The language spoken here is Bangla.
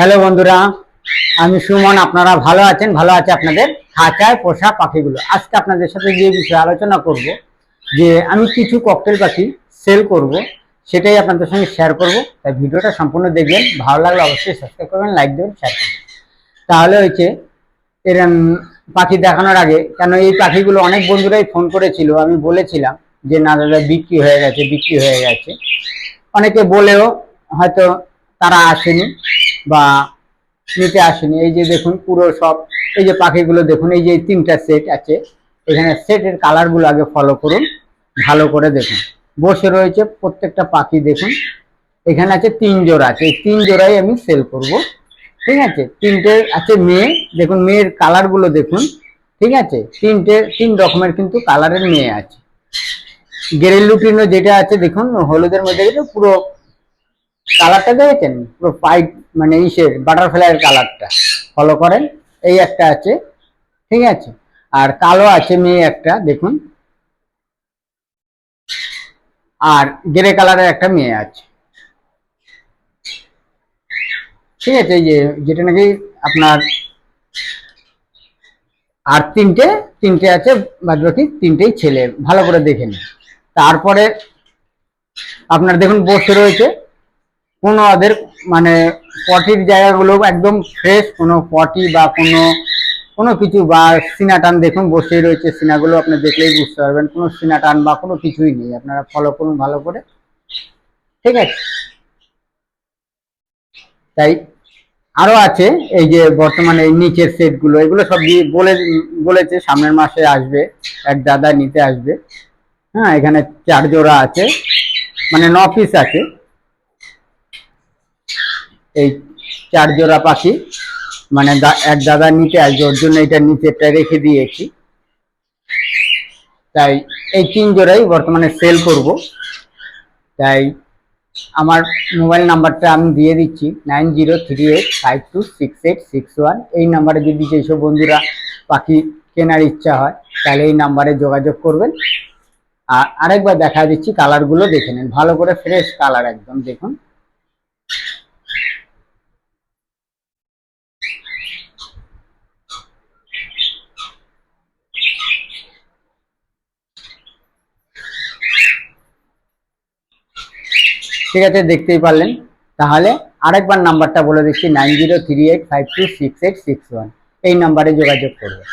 হ্যালো বন্ধুরা, আমি সুমন। আপনারা ভালো আছেন? ভালো আছে আপনাদের খাঁচায় পোষা পাখিগুলো। আজকে আপনাদের সাথে যে বিষয়ে আলোচনা করব যে আমি কিছু ককটেল পাখি সেল করব, সেটাই আপনাদের সঙ্গে শেয়ার করব। তাই ভিডিওটা সম্পূর্ণ দেখবেন। ভালো লাগলে অবশ্যই সাবস্ক্রাইব করবেন, লাইক দেবেন, শেয়ার করবেন। তাহলে হচ্ছে এরম পাখি দেখানোর আগে, কেন এই পাখিগুলো অনেক বন্ধুরাই ফোন করেছিল, আমি বলেছিলাম যে না দাদা বিক্রি হয়ে গেছে, বিক্রি হয়ে গেছে। অনেকে বলেও হয়তো তারা আসেনি বা নিতে আসেনি। এই যে দেখুন পুরো সব, এই যে পাখিগুলো দেখুন, এই যে তিনটা সেট আছে, এখানে সেটের কালারগুলো আগে ফলো করুন, ভালো করে দেখুন। বসে রয়েছে প্রত্যেকটা পাখি দেখুন। এখানে আছে 3 জোড়া, আছে এই 3 জোড়াই আমি সেল করব। ঠিক আছে, তিনটে আছে মেয়ে, দেখুন মেয়ের কালারগুলো দেখুন। ঠিক আছে, তিন রকমের কিন্তু কালারের মেয়ে আছে। গেরেল লুটিনো যেটা আছে দেখুন হলুদের মধ্যে, পুরো কালারটা দেখেছেন, পুরো পাইপ মানে ইসের বাটারফ্লাইয়ের কালারটা ফলো করেন। এই একটা আছে, ঠিক আছে। আর কালো আছে মেয়ে একটা দেখুন, আর গ্রে কালারের একটা মেয়ে আছে। ঠিক আছে, এই যে যেটা নাকি আপনার, আর তিনটে তিনটে আছে, বাদ বাকি তিনটেই ছেলে, ভালো করে দেখে নিন। তারপরে আপনার দেখুন বসে রয়েছে কোনো ওদের মানে পটির জায়গাগুলো একদম ফ্রেশ, কোনো পটি বা কোনো কিছু বা সিনা টান দেখুন বসেই রয়েছে। সিনাগুলো আপনি দেখলেই বুঝতে পারবেন, কোনো সিনা টান বা কোনো কিছুই নেই। আপনারা ফলো করুন ভালো করে, ঠিক আছে। তাই আরো আছে এই যে বর্তমানে এই নিচের সেটগুলো, এগুলো সব দিয়ে বলেছে সামনের মাসে আসবে, এক দাদা নিতে আসবে। হ্যাঁ, এখানে 4 জোড়া আছে, মানে 9 পিস আছে। এই 4 জোড়া পাখি মানে এক দাদা নিতে আসবে, ওর জন্য এটা নিচেরটা রেখে দিয়েছি। তাই এই 3 জোড়াই বর্তমানে সেল করব। তাই আমার মোবাইল নাম্বারটা আমি দিয়ে দিচ্ছি 9038526861। এই নাম্বারে যদি যেসব বন্ধুরা পাখি কেনার ইচ্ছা হয় তাহলে এই নাম্বারে যোগাযোগ করবেন। আর আরেকবার দেখা দিচ্ছি, কালারগুলো দেখে নেন ভালো করে, ফ্রেশ কালার একদম দেখুন। ঠিক আছে, দেখতেই পারলেন। তাহলে আরেকবার নাম্বারটা বলে দিচ্ছি 9038526861। এই নাম্বারে যোগাযোগ করবেন।